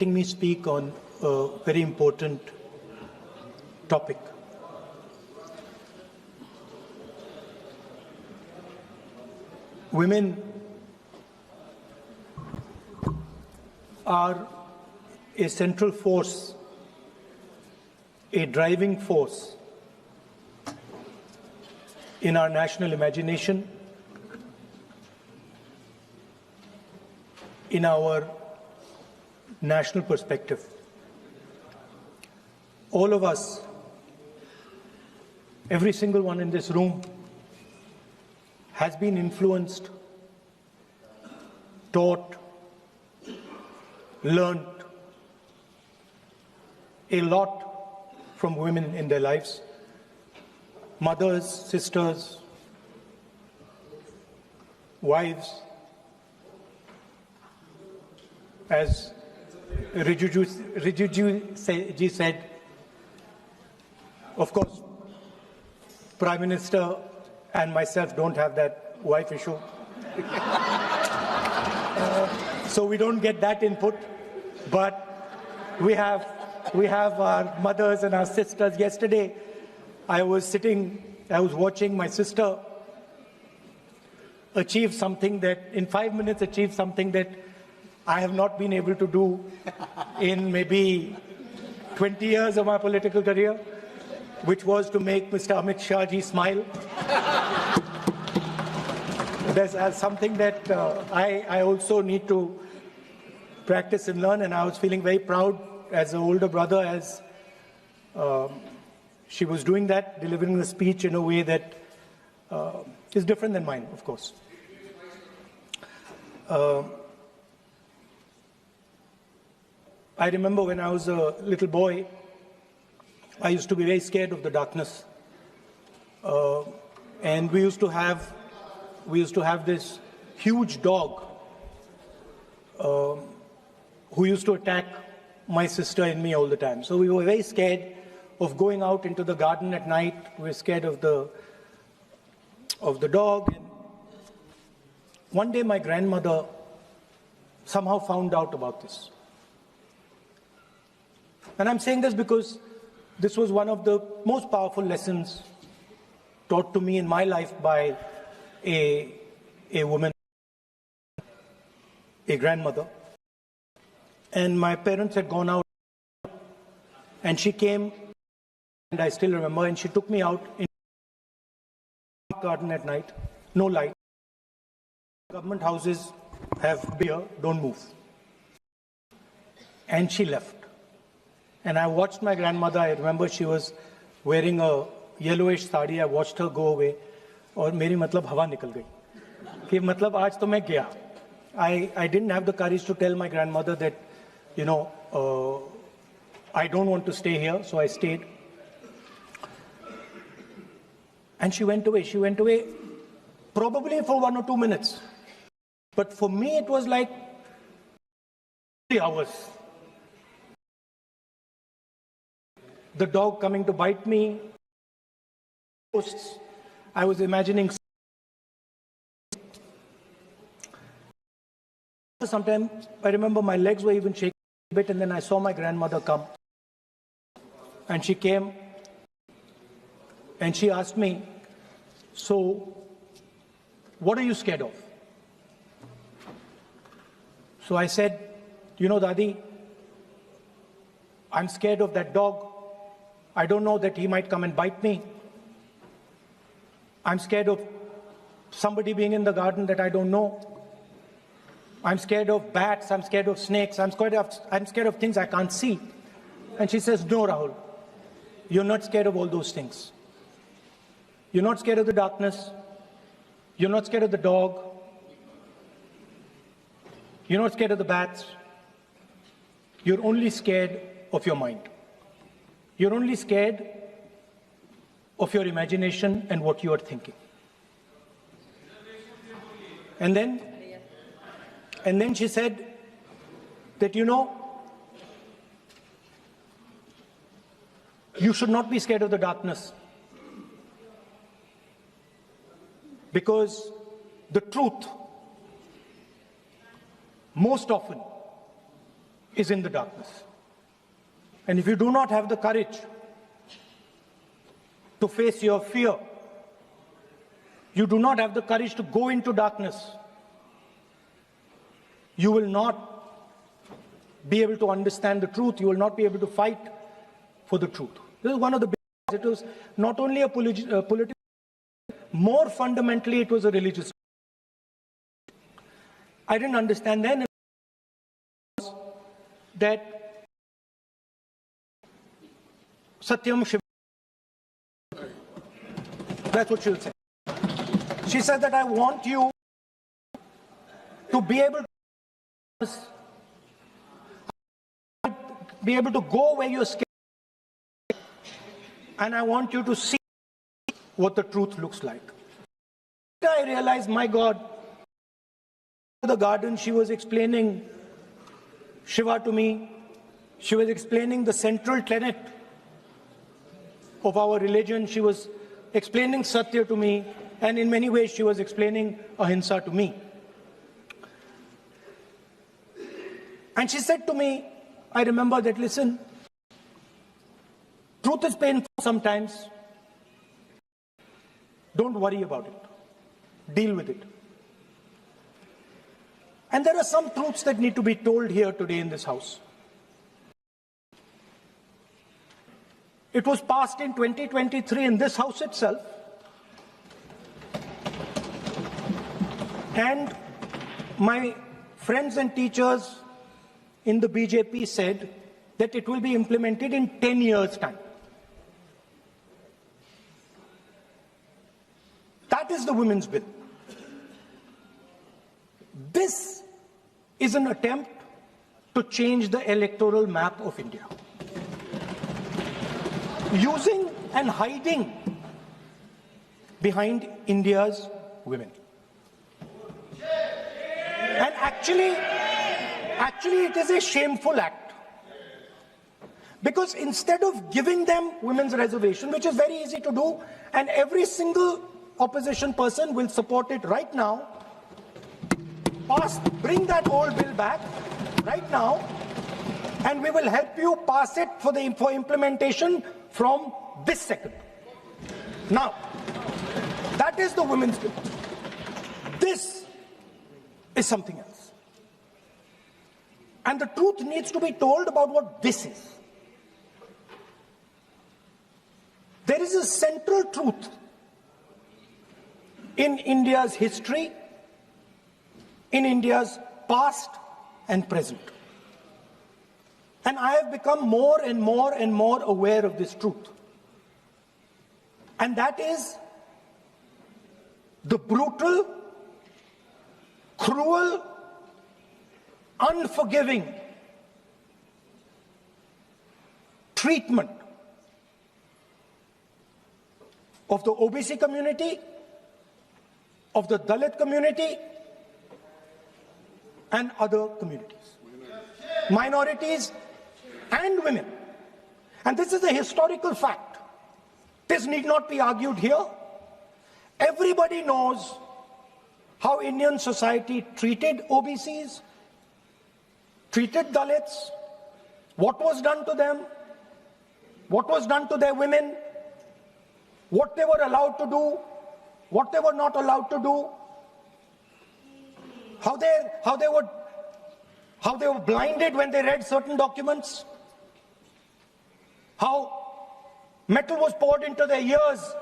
letting me speak on a very important topic. Women are a central force, a driving force in our national imagination, in our national perspective. All of us, every single one in this room, has been influenced, taught, learned a lot from women in their lives. Mothers, sisters, wives. As Rijiju said, of course, Prime Minister and myself don't have that wife issue. So we don't get that input, but we have our mothers and our sisters. Yesterday, I was watching my sister achieve something that, in 5 minutes, achieve something that I have not been able to do in maybe 20 years of my political career, which was to make Mr. Amit Shah ji smile. There's something that I also need to practice and learn, and I was feeling very proud as an older brother as she was doing that, delivering the speech in a way that is different than mine, of course. I remember when I was a little boy, I used to be very scared of the darkness. And we used to have this huge dog who used to attack my sister and me all the time. So we were very scared of going out into the garden at night. We were scared of the dog. And one day my grandmother somehow found out about this. And I'm saying this because this was one of the most powerful lessons taught to me in my life by a woman, a grandmother. And my parents had gone out, and she came, and I still remember, and she took me out in the garden at night, no light. Government houses have beer, don't move. And she left. And I watched my grandmother. I remember she was wearing a yellowish sari. I watched her go away. और मेरी मतलब हवा निकल गई कि मतलब आज तो मैं गया. I didn't have the courage to tell my grandmother that, you know, I don't want to stay here, so I stayed. And she went away. She went away probably for 1 or 2 minutes. But for me, it was like 3 hours. The dog coming to bite me. Ghosts. I was imagining. Sometimes I remember my legs were even shaking a bit, and then I saw my grandmother come. And she came and she asked me, "So, what are you scared of?" So I said, "You know, Dadi, I'm scared of that dog. I don't know that he might come and bite me. I'm scared of somebody being in the garden that I don't know. I'm scared of bats. I'm scared of snakes. I'm scared of things I can't see." And she says, "No, Rahul, you're not scared of all those things. You're not scared of the darkness. You're not scared of the dog. You're not scared of the bats. You're only scared of your mind. You're only scared of your imagination and what you are thinking." And then she said that, you know, you should not be scared of the darkness, because the truth most often is in the darkness. And if you do not have the courage to face your fear, you do not have the courage to go into darkness, you will not be able to understand the truth. You will not be able to fight for the truth. This is one of the big it was not only a political, more fundamentally it was a religious. I didn't understand then that Satyam Shiva. That's what she'll say. She said that I want you to be able to go where you're scared, and I want you to see what the truth looks like. I realized, my God, in the garden she was explaining Shiva to me. She was explaining the central tenet of our religion. She was explaining Satya to me, and in many ways she was explaining Ahimsa to me. And she said to me, I remember that, listen, truth is painful sometimes. Don't worry about it. Deal with it. And there are some truths that need to be told here today in this house. It was passed in 2023 in this house itself. And my friends and teachers in the BJP said that it will be implemented in 10 years' time. That is the women's bill. This is an attempt to change the electoral map of India, using and hiding behind India's women. And actually it is a shameful act, because instead of giving them women's reservation, which is very easy to do, and every single opposition person will support it right now, bring that old bill back right now, and we will help you pass it for implementation from this second. Now, that is the women's bill. This is something else. And the truth needs to be told about what this is. There is a central truth in India's history, in India's past and present. And I have become more and more and more aware of this truth. And that is the brutal, cruel, unforgiving treatment of the OBC community, of the Dalit community, and other communities, minorities and women. And this is a historical fact. This need not be argued here. Everybody knows how Indian society treated OBCs, treated Dalits, what was done to them, what was done to their women, what they were allowed to do, what they were not allowed to do, how they were blinded when they read certain documents, how metal was poured into their ears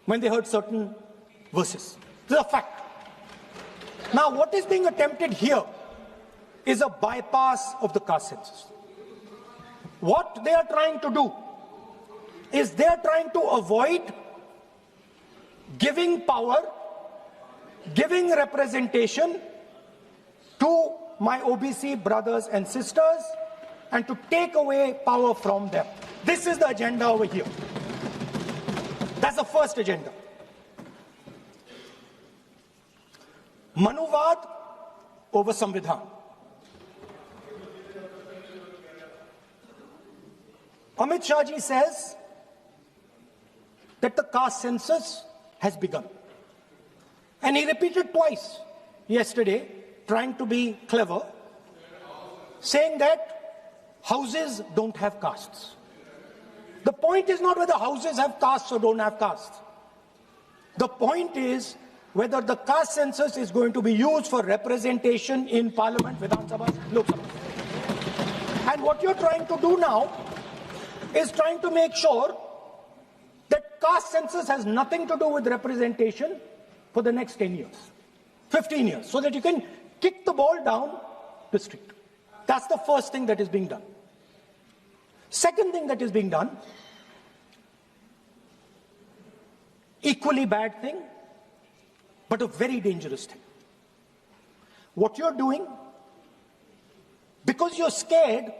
when they heard certain verses. This is a fact. Now, what is being attempted here is a bypass of the caste census. What they are trying to do is they are trying to avoid giving power, giving representation to my OBC brothers and sisters, and to take away power from them. This is the agenda over here. That's the first agenda. Manuvad over Samvidhan. Amit Shah ji says that the caste census has begun. And he repeated twice yesterday, trying to be clever, saying that houses don't have castes. The point is not whether houses have castes or don't have castes. The point is whether the caste census is going to be used for representation in Parliament, Vidhan Sabha, Lok Sabha. And what you're trying to do now is trying to make sure that caste census has nothing to do with representation for the next 10 years, 15 years, so that you can kick the ball down the street. That's the first thing that is being done. Second thing that is being done, equally bad thing, but a very dangerous thing. What you're doing, because you're scared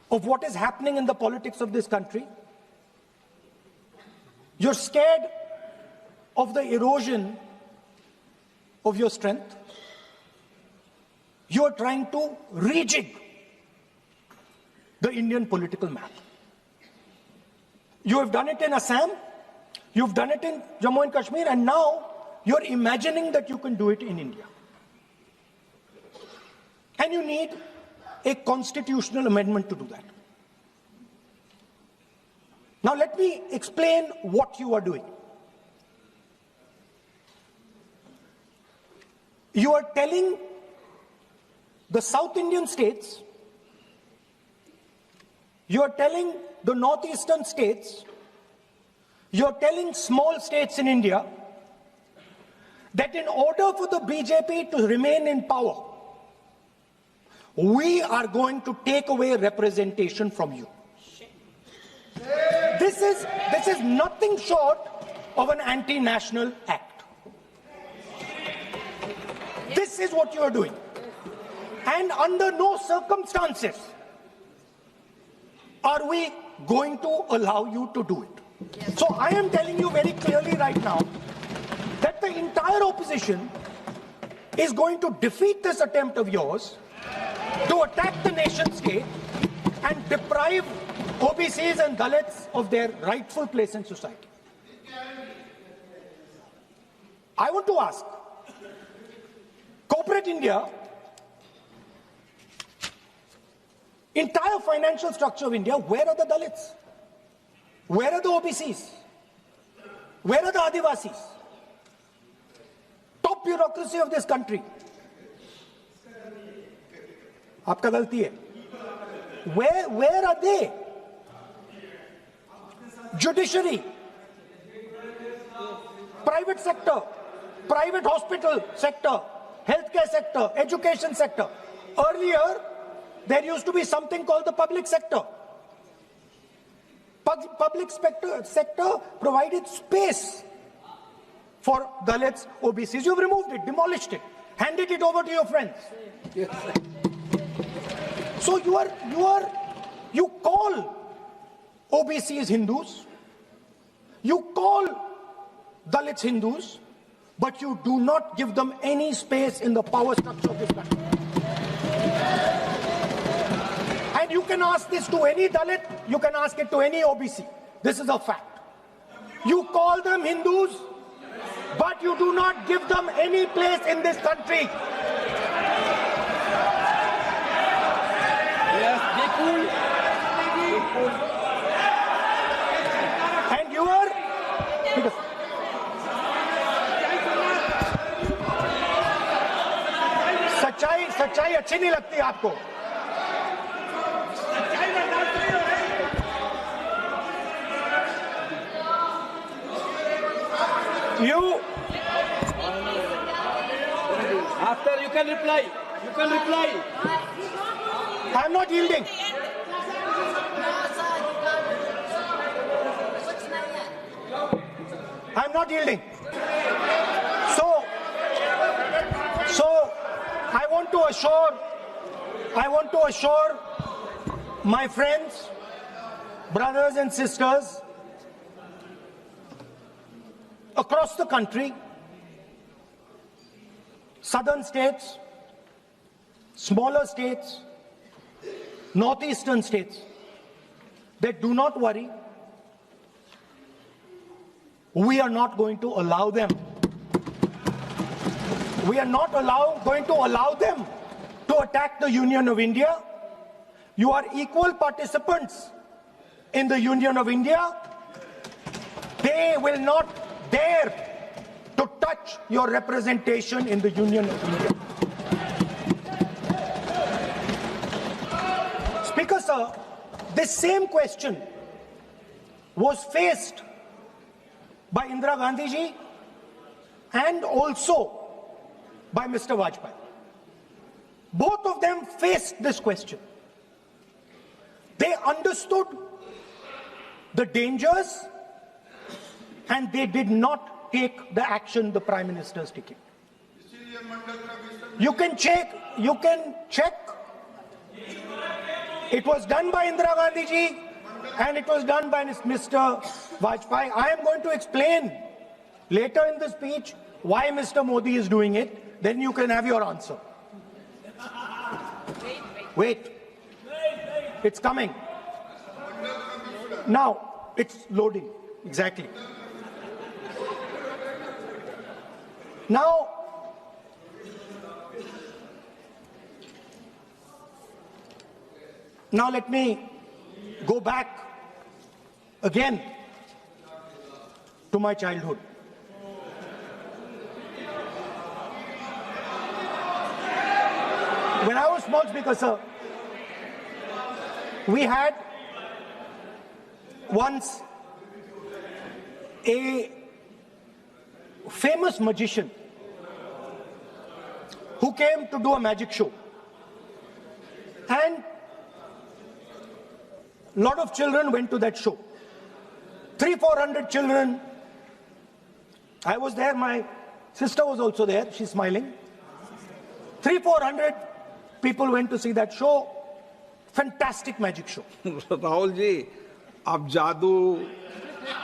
of what is happening in the politics of this country, you're scared of the erosion of your strength, you're trying to rejig the Indian political map. You have done it in Assam, you've done it in Jammu and Kashmir, and now you're imagining that you can do it in India. And you need a constitutional amendment to do that. Now let me explain what you are doing. You are telling the South Indian states, you are telling the northeastern states, you are telling small states in India that in order for the BJP to remain in power, we are going to take away representation from you. This is nothing short of an anti-national act. This is what you are doing. And under no circumstances are we going to allow you to do it. So I am telling you very clearly right now that the entire opposition is going to defeat this attempt of yours to attack the nation state and deprive OBCs and Dalits of their rightful place in society. I want to ask, corporate India, entire financial structure of India, where are the Dalits? Where are the OBCs? Where are the Adivasis? Top bureaucracy of this country. आपका गलती है. Where are they? Judiciary, private sector, private hospital sector, healthcare sector, education sector. Earlier, there used to be something called the public sector. Public sector provided space for Dalits, OBCs. You've removed it, demolished it, handed it over to your friends. So you call OBCs Hindus, you call Dalits Hindus, but you do not give them any space in the power structure of this country. And you can ask this to any Dalit, you can ask it to any OBC. This is a fact. You call them Hindus, but you do not give them any place in this country. Yes, be cool. Be cool. And you are... सच्चाई अच्छी नहीं लगती आपको. You After you can reply. You can reply. I'm not yielding. I'm not yielding. So I want to assure my friends, brothers and sisters across the country, southern states, smaller states, northeastern states, that do not worry. We are not going to allow them. We are not going to allow them to attack the Union of India. You are equal participants in the Union of India. They will not dare to touch your representation in the Union of India. Speaker, sir, this same question was faced by Indira Gandhi ji and also by Mr. Vajpayee. Both of them faced this question. They understood the dangers and they did not take the action the Prime Minister is taking. You can check. It was done by Indira Gandhi ji and it was done by Mr. Vajpayee. I am going to explain later in the speech why Mr. Modi is doing it. Then you can have your answer. Wait. It's coming. Now, it's loading. Exactly. Now, let me go back again to my childhood. When I was small, Speaker, sir, we had once a famous magician who came to do a magic show. And a lot of children went to that show. 300-400 children. I was there, my sister was also there, she's smiling. 300-400 people went to see that show. Fantastic magic show. Rahul ji, आप जादू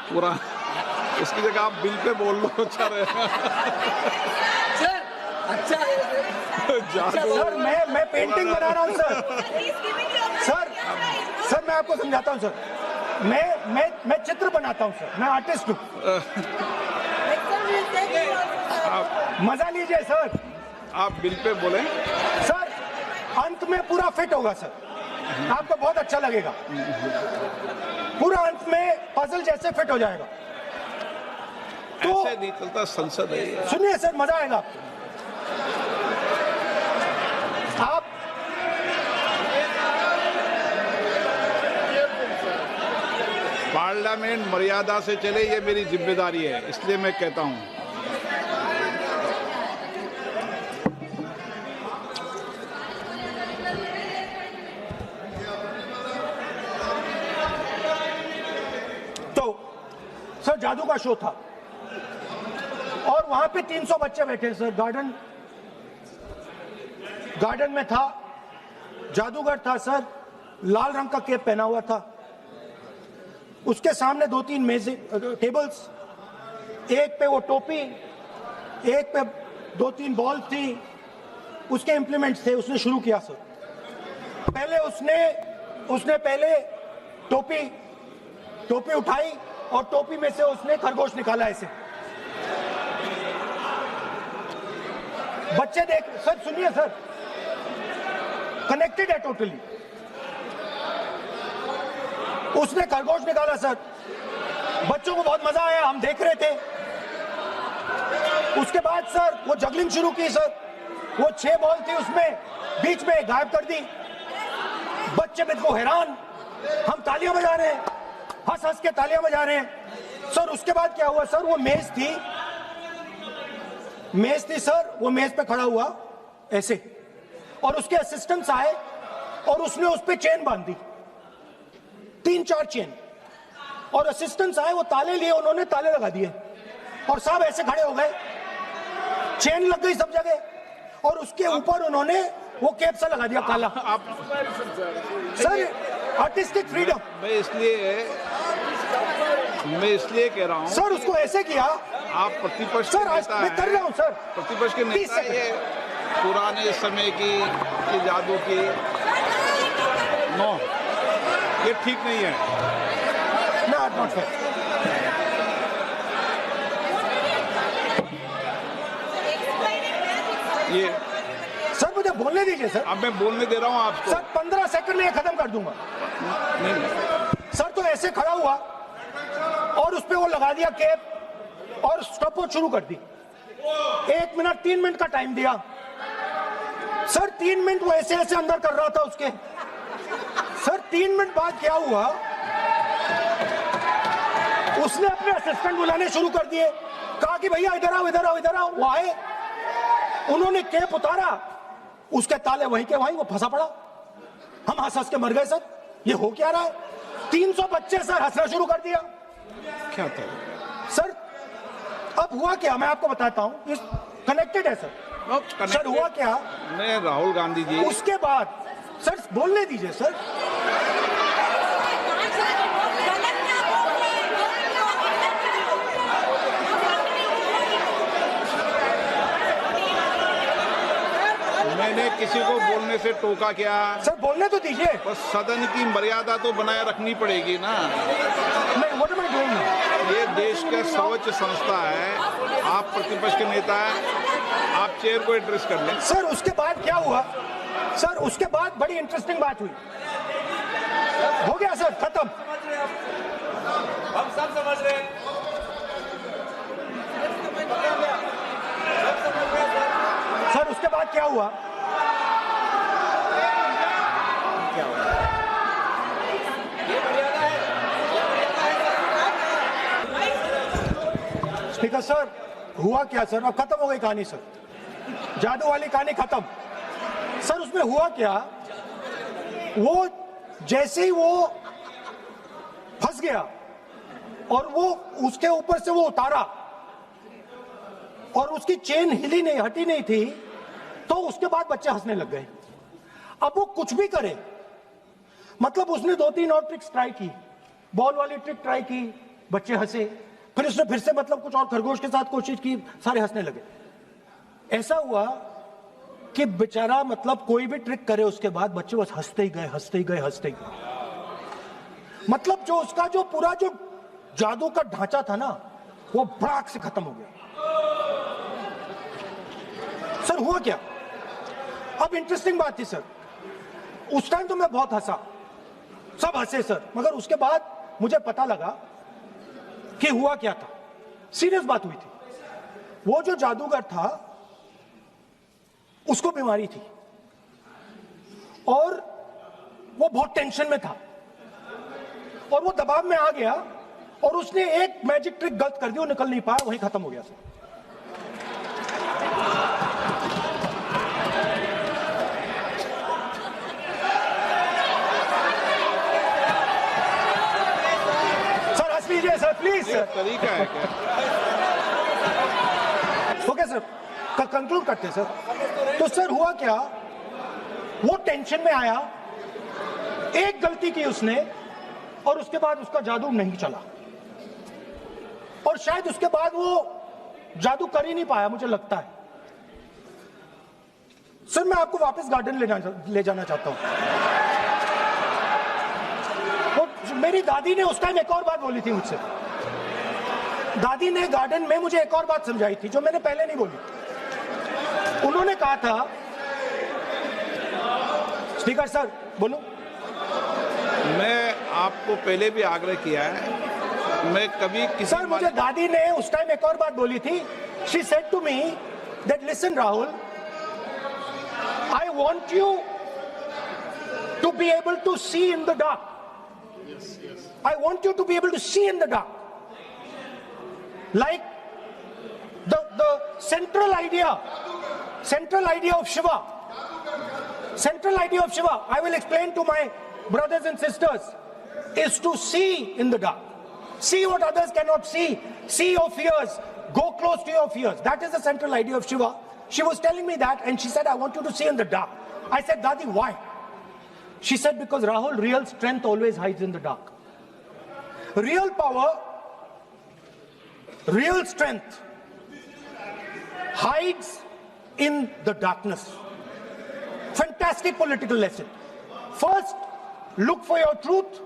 पूरा उसकी जगह आप bill pay बोल लो, अच्छा रहेगा। Sir, अच्छा है जादू। सर, मैं पेंटिंग बना रहा हूँ सर। सर, मैं आपको समझाता हूँ सर। मैं चित्र बनाता हूँ सर। मैं आर्टिस्ट हूँ। मजा लीजिए सर। आप बिल पे बोलें। सर, अंत में पूरा फिट होगा सर। आपको बहुत अच्छा लगेगा। पूरा अंत में पजल जैसे फिट हो जाएगा। तो ऐसे नहीं चलता, संसद है। सुनिए सर, मजा आएगा आप पार्लियामेंट मर्यादा से चले, ये मेरी जिम्मेदारी है, इसलिए मैं कहता हूं। तो सर, जादू का शो था और वहां पे 300 बच्चे बैठे सर। गार्डन में था, जादूगर था सर, लाल रंग का कैप पहना हुआ था। उसके सामने 2-3 मेज़ें, टेबल्स, एक पे वो टोपी, एक पे 2-3 बॉल थी, उसके इंप्लीमेंट्स थे। उसने शुरू किया सर। पहले उसने पहले टोपी उठाई और टोपी में से उसने खरगोश निकाला ऐसे। बच्चे देख सर, सुनिए सर, कनेक्टेड है टोटली। उसने खरगोश निकाला सर, बच्चों को बहुत मजा आया, हम देख रहे थे। उसके बाद सर वो जगलिंग शुरू की सर। वो 6 बॉल थी, उसमें बीच में गायब कर दी। बच्चे बिल्कुल हैरान, हम तालियां बजा रहे हैं, हंस हंस के तालियां बजा रहे हैं सर। उसके बाद क्या हुआ सर, वो मेज थी सर, वो मेज पे खड़ा हुआ ऐसे, और उसके असिस्टेंट्स आए और उसने उस पे चेन बांध दी, 3-4 चेन। और असिस्टेंट्स आए, वो ताले लिए, उन्होंने ताले लगा दिए और सब ऐसे खड़े हो गए। चेन लग गई सब जगह और उसके ऊपर उन्होंने वो कैप सा लगा दिया काला। Sir, artistic freedom. मैं इसलिए कह रहा हूं सर, उसको ऐसे किया। आप प्रतिपक्ष सर, आज मैं कर रहा हूं सर। प्रतिपक्ष के नेता, ये पुराने समय की ये जादू की नो, ये ठीक नहीं है। Not fair. ये सर, मुझे बोलने दीजिए सर। अब मैं बोलने दे रहा हूँ आपको। सर 15 सेकंड में ये खत्म कर दूंगा। नहीं, सर तो ऐसे खड़ा हुआ और उस पे वो लगा दिया कैप और स्टॉपवॉच शुरू कर दी। 1 मिनट 3 मिनट का टाइम दिया सर। 3 मिनट वो ऐसे ऐसे अंदर कर रहा था उसके। सर 3 मिनट बाद क्या हुआ, उसने अपने असिस्टेंट बुलाने शुरू कर दिए। कहा कि भैया इधर आओ इधर आओ इधर आओ। वो आए, उन्होंने कैप उतारा, उसके ताले वहीं के वहीं, वो फंसा पड़ा। हम हंस हंस के मर गए सर। ये हो क्या रहा है? 300 बच्चे सर हंसना शुरू कर दिया। क्या था सर अब हुआ क्या मैं आपको बताता हूं, इस कनेक्टेड है सर। सर हुआ क्या, मैं राहुल गांधी जी, उसके बाद सर बोलने दीजिए सर। मैंने किसी को बोलने से टोका क्या? सर बोलने तो दीजिए। बस सदन की मर्यादा तो बनाए रखनी पड़ेगी ना। What am I doing now? ये देश का सर्वोच्च संस्था है, आप प्रतिपक्ष के नेता हैं, आप चेयर को एड्रेस कर लें। सर उसके बाद क्या हुआ, सर उसके बाद बड़ी इंटरेस्टिंग बात हुई। हो गया सर, खत्म। हम सब समझ रहे हैं। सर उसके बाद क्या हुआ, स्पीकर सर हुआ क्या सर, अब खत्म हो गई कहानी सर, जादू वाली कहानी खत्म। सर उसमें हुआ क्या, वो जैसे ही वो फंस गया और वो उसके ऊपर से वो उतारा और उसकी चेन हिली नहीं, हटी नहीं थी, तो उसके बाद बच्चे हंसने लग गए। अब वो कुछ भी करे, मतलब उसने 2-3 और ट्रिक्स ट्राई की, बॉल वाली ट्रिक ट्राई की, बच्चे हंसे, फिर उसने फिर से मतलब कुछ और खरगोश के साथ कोशिश की, सारे हंसने लगे। ऐसा हुआ कि बेचारा मतलब कोई भी ट्रिक करे उसके बाद बच्चे बस हंसते ही गए, हंसते ही गए, हंसते ही गए। मतलब जो उसका जो पूरा जो जादू का ढांचा था ना, वो भड़ाक से खत्म हो गया। सर हुआ क्या, अब इंटरेस्टिंग बात थी सर, उस टाइम तो मैं बहुत हंसा, सब हंसे सर, मगर उसके बाद मुझे पता लगा कि हुआ क्या था। सीरियस बात हुई थी। वो जो जादूगर था उसको बीमारी थी और वो बहुत टेंशन में था और वो दबाव में आ गया और उसने एक मैजिक ट्रिक गलत कर दी, वो निकल नहीं पाया, वहीं खत्म हो गया सर। सर प्लीज सर, तरीका है क्या? ओके सर, कंक्लूड करते सर। तो सर हुआ क्या, वो टेंशन में आया, एक गलती की उसने और उसके बाद उसका जादू नहीं चला और शायद उसके बाद वो जादू कर ही नहीं पाया, मुझे लगता है। सर मैं आपको वापस गार्डन ले जाना चाहता हूं। मेरी दादी ने उस टाइम एक और बात बोली थी मुझसे, दादी ने गार्डन में मुझे एक और बात समझाई थी जो मैंने पहले नहीं बोली। उन्होंने कहा था, स्पीकर सर बोलो। मैं आपको पहले भी आग्रह किया है, मैं कभी किसी सर मुझे दादी ने उस टाइम एक और बात बोली थी। She said to me that listen Rahul, I want you to be able to see in the dark. I want you to be able to see in the dark. Like the central idea of Shiva. Central idea of Shiva, I will explain to my brothers and sisters, is to see in the dark. See what others cannot see. See your fears. Go close to your fears. That is the central idea of Shiva. She was telling me that and she said, I want you to see in the dark. I said, Dadi, why? She said, because Rahul, real strength always hides in the dark. Real power, real strength hides in the darkness. Fantastic political lesson. First, look for your truth,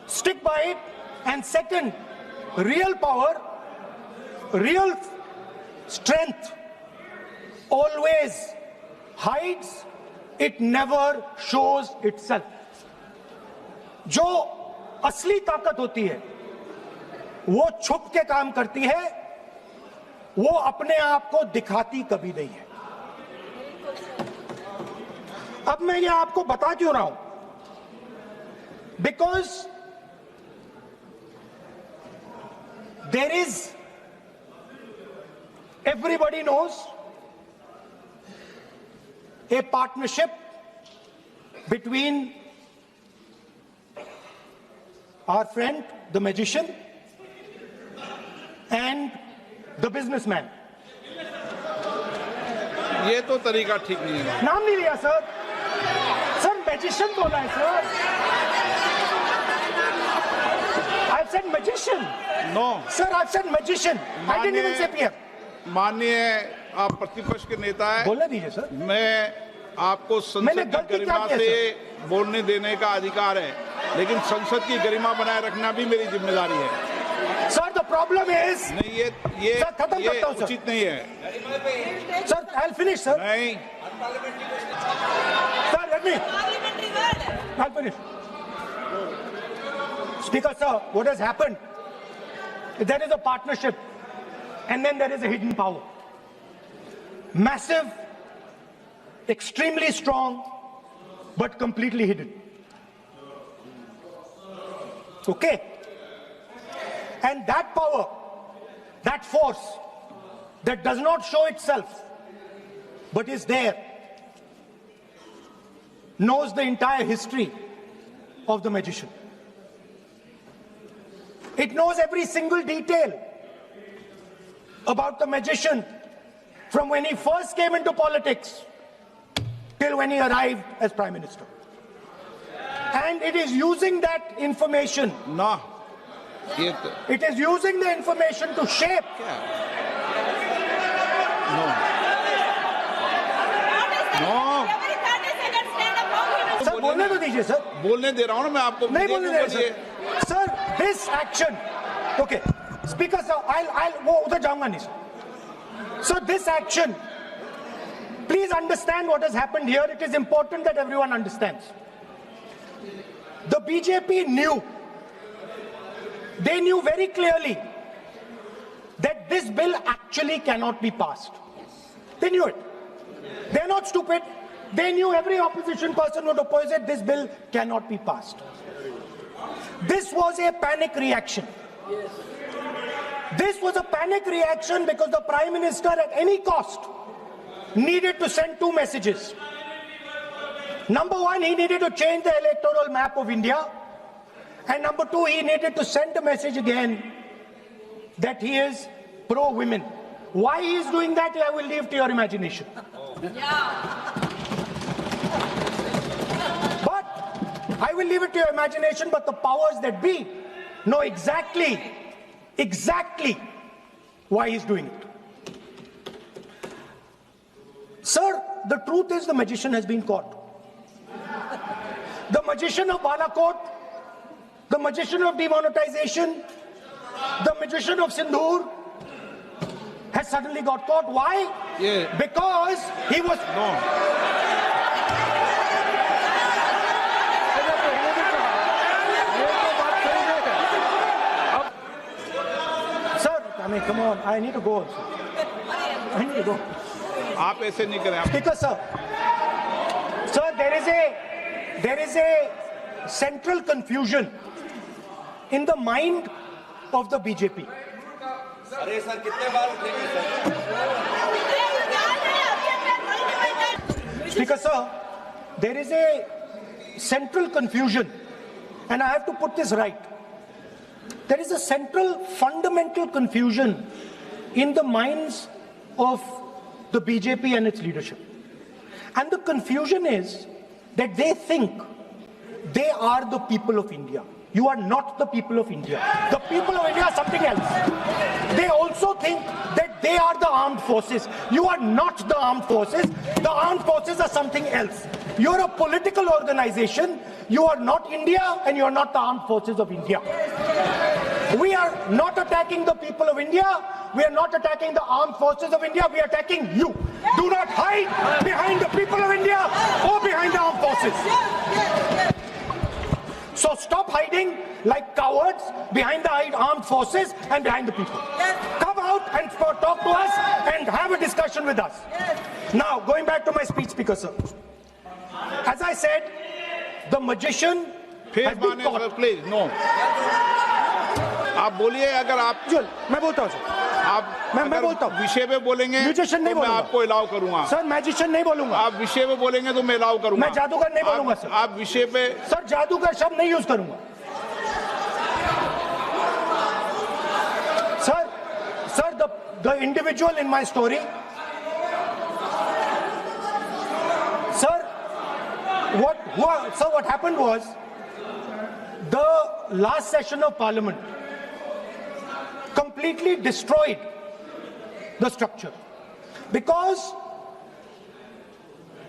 stick by it, and second, real power, real strength always hides, it never shows itself. जो असली ताकत होती है वो छुप के काम करती है, वो अपने आप को दिखाती कभी नहीं है। अब मैं ये आपको बता क्यों रहा हूं? Because there is, everybody knows, a partnership between our friend, the magician, and the businessman. ये तो तरीका ठीक नहीं है। नाम नहीं लिया सर, सर मैजिशियन बोला है sir. I've said magician. No. Sir, I've said magician. I didn't even say PM. माननीय आप प्रतिपक्ष के नेता हैं। बोलने दीजिए सर। मैं आपको संसद की गरिमा से बोलने देने का अधिकार है, लेकिन संसद की गरिमा बनाए रखना भी मेरी जिम्मेदारी है। Sir, the problem is. नहीं, ये उचित नहीं है। Sir, I'll finish, sir. नहीं। Sir, let me. I'll finish. Speaker, sir, what has happened? There is a partnership, and then there is a hidden power. Massive, extremely strong, but completely hidden. Okay? And that power, that force, that does not show itself, but is there, knows the entire history of the magician. It knows every single detail about the magician from when he first came into politics till when he arrived as Prime Minister. And it is using that information. No. It is using the information to shape. No. Sir, बोलने तो दीजिए sir. बोलने दे रहा हूँ ना मैं आपको। नहीं बोलने दे रहा sir. Sir, this action. Okay, Speaker sir, I'll वो उधर जाऊंगा नहीं sir. So this action, please understand what has happened here. It is important that everyone understands. The BJP knew. They knew very clearly that this bill actually cannot be passed. They knew it. They're not stupid. They knew every opposition person would oppose it. This bill cannot be passed. This was a panic reaction. This was a panic reaction because the Prime Minister at any cost needed to send two messages. Number one, he needed to change the electoral map of India. And number two, he needed to send a message again that he is pro-women. Why he is doing that, I will leave to your imagination. But I will leave it to your imagination, but the powers that be know exactly why he's doing it. Sir, the truth is the magician has been caught. The magician of Balakot, the magician of demonetization, the magician of Sindhur has suddenly got caught. Why? Yeah. Because he was... No. Sir, I mean, come on, I need to go also. I need to go. आप ऐसे नहीं करें। Speaker, sir. Sir, there is a central confusion in the mind of the BJP. Speaker sir, there is a central confusion, and I have to put this right. There is a central fundamental confusion in the minds of the BJP and its leadership. And the confusion is that they think they are the people of India. You are not the people of India. The people of India are something else. They also think that they are the armed forces. You are not the armed forces. The armed forces are something else. You're a political organization. You are not India, and you're not the armed forces of India. We are not attacking the people of India. We are not attacking the armed forces of India. We are attacking you. Do not hide behind the people of India or behind the armed forces. So stop hiding like cowards behind the armed forces and behind the people. Come out and talk to us and have a discussion with us. Now, going back to my speech, Speaker sir. As I said, the magician has been caught. Please no आप बोलिए अगर आप मैं बोलता हूँ sir, आप मैं बोलता हूँ। विषय पे बोलेंगे म्यूजिशियन नहीं तो मैं बोलूंगा। आपको अलाउ करूंगा सर मैजिशियन नहीं बोलूंगा। आप विषय पे बोलेंगे तो मैं अलाउ करूंगा मैं जादूगर नहीं बोलूंगा सर। आप विषय पे सर जादूगर शब्द नहीं यूज करूंगा sir the individual in my story, sir, what happened was the last session of parliament completely destroyed the structure because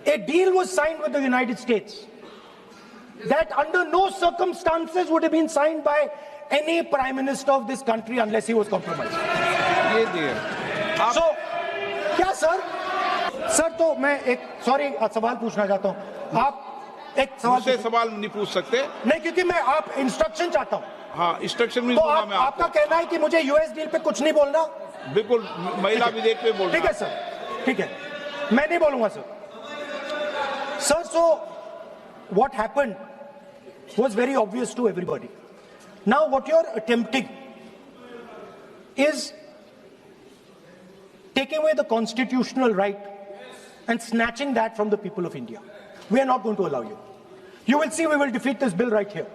a deal was signed with the United States that under no circumstances would have been signed by any prime minister of this country unless he was compromised. So, क्या sir तो मैं एक सवाल पूछना चाहता हूँ। आप एक सवाल नहीं पूछ सकते नहीं, क्योंकि मैं आप इंस्ट्रक्शन चाहता हूँ। हाँ, इंस्ट्रक्शन मिल तो दूंगा मैं आपका कहना है कि मुझे यूएस डील पे कुछ नहीं बोलना? बिल्कुल, महिला विधेयक पे बोलना। ठीक है सर, ठीक है, मैं नहीं बोलूंगा sir. So what happened was very obvious to everybody. Now what you're attempting is taking away the constitutional right and snatching that from the people of India. We are not going to allow you. You will see we will defeat this bill right here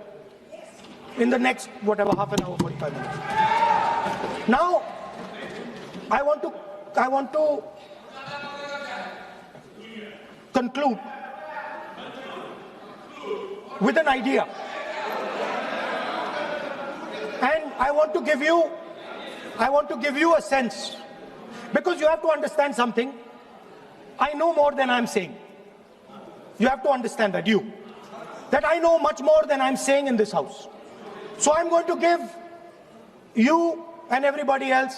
in the next, half an hour, 45 minutes. Now, I want to conclude with an idea. And I want to give you a sense, because you have to understand something. I know more than I'm saying. You have to understand that I know much more than I'm saying in this house. So I'm going to give you and everybody else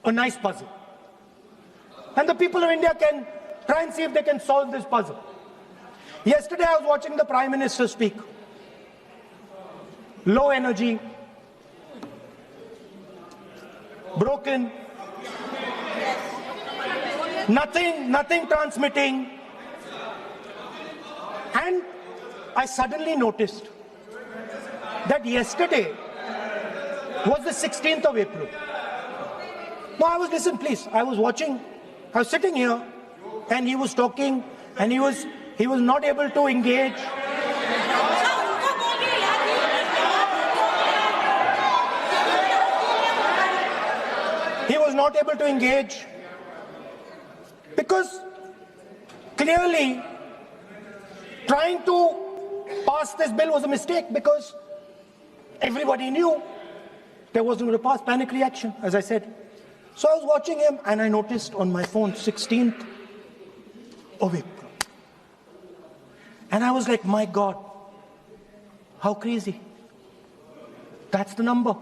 a nice puzzle. And the people of India can try and see if they can solve this puzzle. Yesterday I was watching the Prime Minister speak. Low energy, broken, nothing transmitting. And I suddenly noticed that yesterday was the 16th of April. No, I was sitting here and he was talking and he was not able to engage. He was not able to engage because clearly trying to pass this bill was a mistake, because everybody knew there wasn't going to pass. Panic reaction, as I said. So I was watching him and I noticed on my phone 16th of April. And I was like, my God, how crazy. That's the number.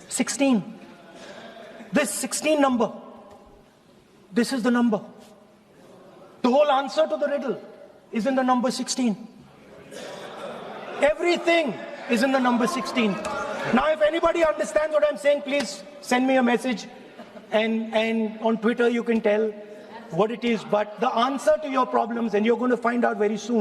16. This 16 number. This is the number. The whole answer to the riddle is in the number 16. Everything is in the number 16. Now, if anybody understands what I'm saying, please send me a message. And on Twitter, you can tell what it is. But the answer to your problems, and you're going to find out very soon,